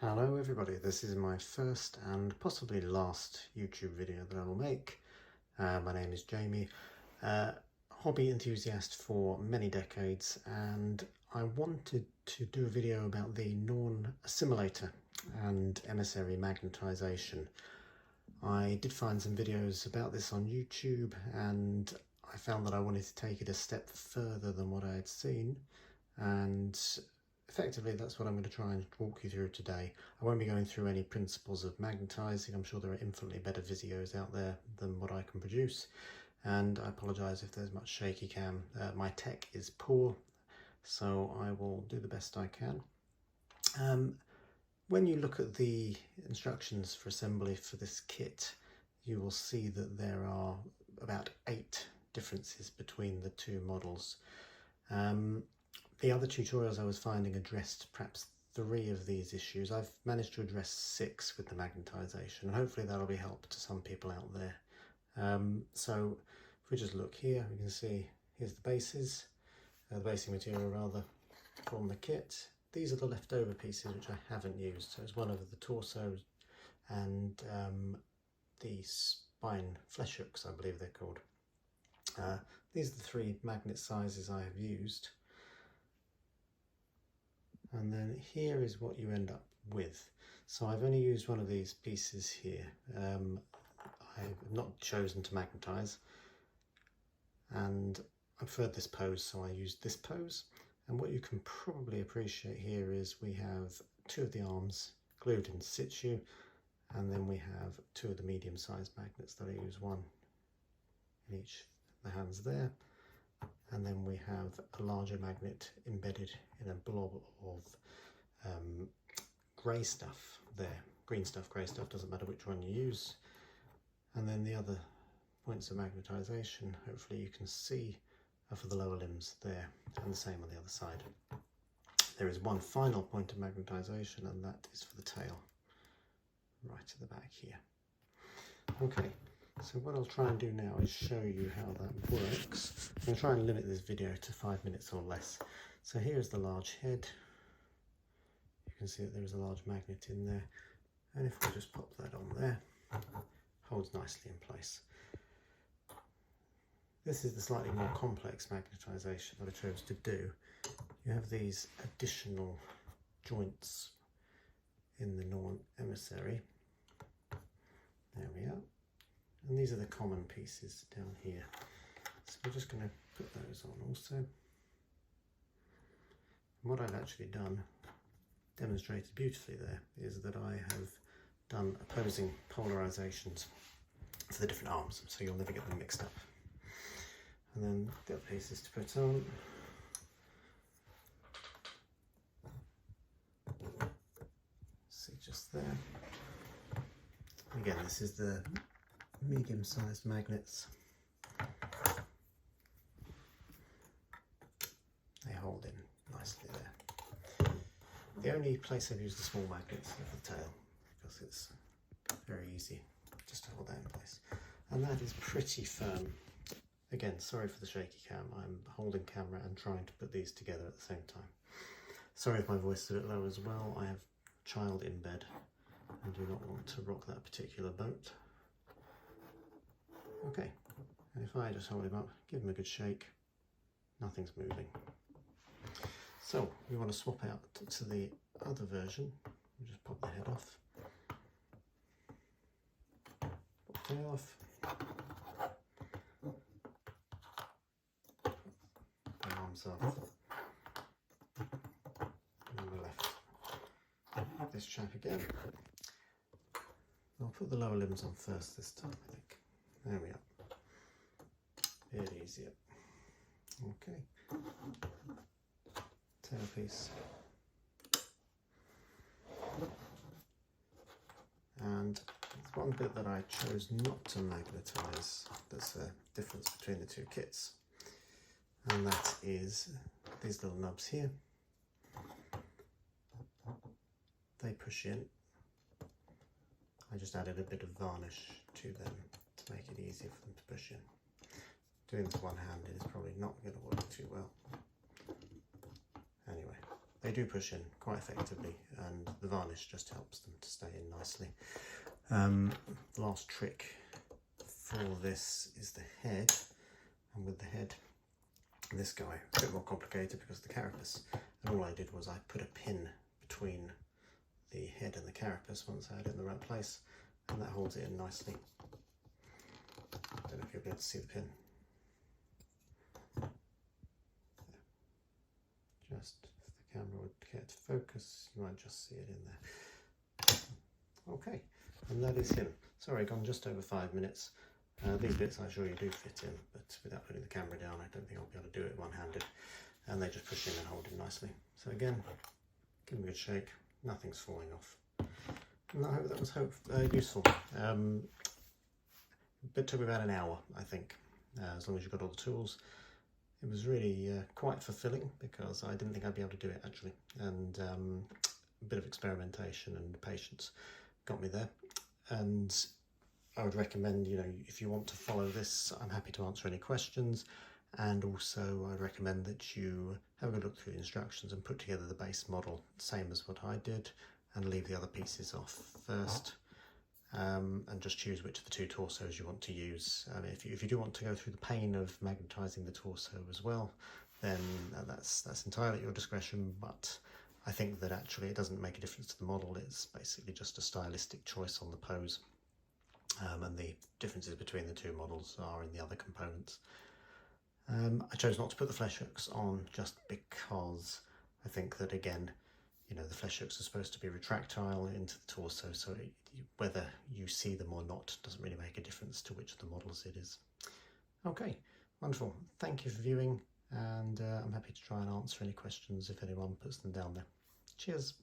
Hello everybody, this is my first and possibly last YouTube video that I will make. My name is Jamie, hobby enthusiast for many decades, and I wanted to do a video about the norn assimilator and emissary magnetization. I did find some videos about this on YouTube and I found that I wanted to take it a step further than what I had seen, and effectively that's what I'm going to try and walk you through today. I won't be going through any principles of magnetizing. I'm sure there are infinitely better videos out there than what I can produce, and I apologise if there's much shaky cam. My tech is poor, so I will do the best I can. When you look at the instructions for assembly for this kit, you will see that there are about 8 differences between the two models. The other tutorials I was finding addressed perhaps 3 of these issues. I've managed to address 6 with the magnetization, and hopefully that'll be help to some people out there. So if we just look here, we can see here's the bases, the basing material rather, from the kit. These are the leftover pieces which I haven't used. So it's one of the torso and the spine flesh hooks, I believe they're called. These are the 3 magnet sizes I have used. And then here is what you end up with. So I've only used one of these pieces here. I've not chosen to magnetize, and I preferred this pose, so I used this pose. And what you can probably appreciate here is we have 2 of the arms glued in situ, and then we have 2 of the medium-sized magnets that I use, 1 in each of the hands there. And then we have a larger magnet embedded in a blob of grey stuff there. Green stuff, grey stuff, doesn't matter which one you use. And then the other points of magnetization, hopefully you can see, are for the lower limbs there, and the same on the other side. There is one final point of magnetization, and that is for the tail, right at the back here. Okay. So what I'll try and do now is show you how that works. I'm going to try and limit this video to 5 minutes or less. So here's the large head. You can see that there is a large magnet in there. And if we just pop that on there, it holds nicely in place. This is the slightly more complex magnetization that I chose to do. You have these additional joints in the norn emissary. There we are. And these are the common pieces down here. So we're just going to put those on also. And what I've actually done, demonstrated beautifully there, is that I have done opposing polarizations for the different arms, so you'll never get them mixed up. And then the other pieces to put on. See just there. Again, this is the medium-sized magnets. They hold in nicely there. The only place I've used the small magnets is for the tail, because it's very easy just to hold that in place. And that is pretty firm. Again, sorry for the shaky cam. I'm holding camera and trying to put these together at the same time. Sorry if my voice is a bit low as well. I have a child in bed and do not want to rock that particular boat. Okay, and if I just hold him up, give him a good shake, nothing's moving. So we want to swap out to the other version. We'll just pop the head off, pop the tail off, the arms off, and on the left. This chap again. I'll put the lower limbs on first this time, I think. There we are. Bit easier. Okay. Tail piece. And there's one bit that I chose not to magnetize. That's a difference between the 2 kits. And that is these little nubs here. They push in. I just added a bit of varnish to them to make it easier for them to push in. Doing this one-handed is probably not going to work too well. Anyway, they do push in quite effectively, and the varnish just helps them to stay in nicely. The last trick for this is the head, and with the head, this guy, a bit more complicated because of the carapace, and all I did was I put a pin between the head and the carapace once I had it in the right place, and that holds it in nicely. I don't know if you'll be able to see the pin. Just if the camera would get to focus, you might just see it in there. Okay, and that is him. Sorry, gone just over 5 minutes. These bits I sure you do fit in, but without putting the camera down, I don't think I'll be able to do it one-handed. And they just push in and hold it nicely. So again, give them a good shake. Nothing's falling off. And I hope that was useful. It took me about an hour, I think, as long as you've got all the tools. It was really quite fulfilling because I didn't think I'd be able to do it actually, and a bit of experimentation and patience got me there. And I would recommend, if you want to follow this, I'm happy to answer any questions, and also I'd recommend that you have a good look through the instructions and put together the base model, same as what I did, and leave the other pieces off first. And just choose which of the two torsos you want to use. If you do want to go through the pain of magnetising the torso as well, then that's entirely at your discretion, but I think that actually it doesn't make a difference to the model. It's basically just a stylistic choice on the pose, and the differences between the two models are in the other components. I chose not to put the flesh hooks on just because I think that, again, the flesh hooks are supposed to be retractile into the torso, so whether you see them or not doesn't really make a difference to which of the models it is. Okay, wonderful. Thank you for viewing, and I'm happy to try and answer any questions if anyone puts them down there. Cheers.